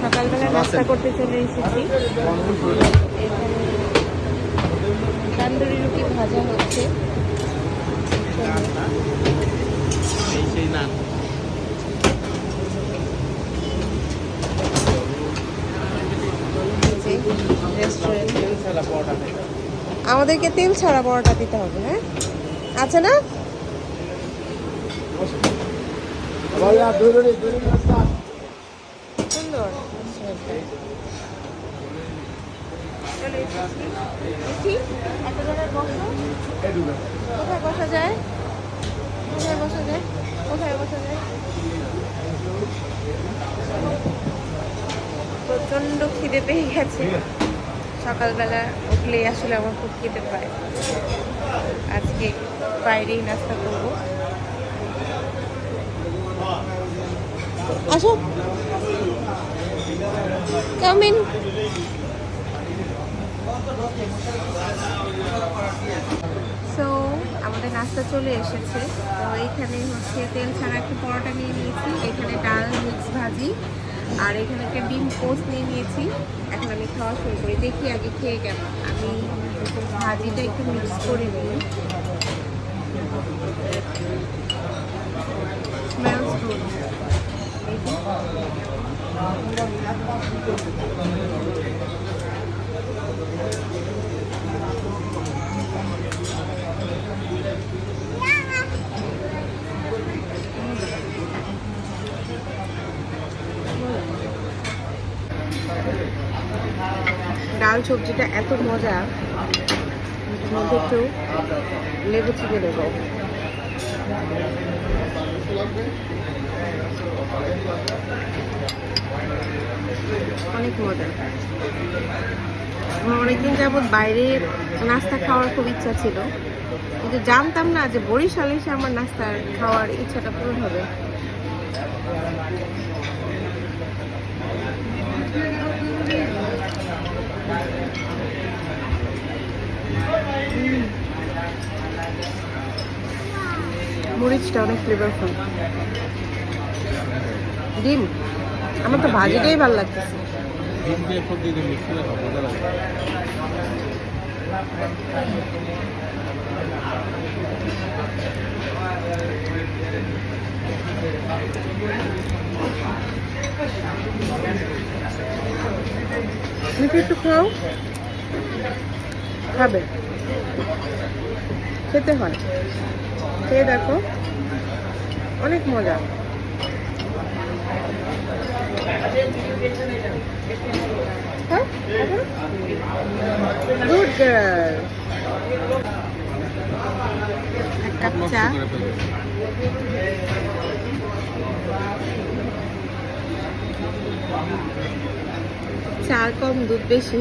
সকালবেলা নাস্তা করতে চলে এসেছি। এখানে তান্দুরি রুটি ভাজা হচ্ছে। আমাদেরকে তেল ছাড়া পরোটা দিতে হবে। হ্যাঁ, আছে না? সুন্দর। কোথায় বসা যায়? কোথায় বসা যায়? কোথায় বসা যায়? প্রচন্ড খিদে পেয়ে গেছে। সকালবেলা উঠলেই আসলে আমার খুব খেতে পায়। আজকে বাইরেই নাস্তা করবো। আসো, কাম ইন। সো আমাদের নাস্তা চলে এসেছে। তো এইখানে হচ্ছে তেল ছাড়া একটা পরোটা নিয়ে নিয়েছি, এখানে ডাল মিক্স ভাজি, আর এখানে একটা ডিম পোস্ট নিয়ে নিয়েছি। এখন আমি খাওয়া শুরু করি, দেখি আগে খেয়ে কেমন। আমি ভাজিটা একটু মিক্স করে নিই। Smells good. ডাল সবজিটা এত মজা, মধ্যে একটু লেবু চিপে দেবো। অনেক মজা। আমার অনেকদিন যাবৎ বাইরে নাস্তা খাওয়ার খুব ইচ্ছা ছিল, কিন্তু জানতাম না যে বরিশালে এসে আমার নাস্তা খাওয়ার ইচ্ছাটা পূরণ হবে। মরিচটা অনেক ফ্লেভারফুল। ডিম, আমার তো ভাজিটাই ভালো লাগতেছে। মিঠু একটু খাও, খাবে, খেতে হয়, খেয়ে দেখো, অনেক মজা। Good girl. এক কাপ চা, চা কম দুধ বেশি।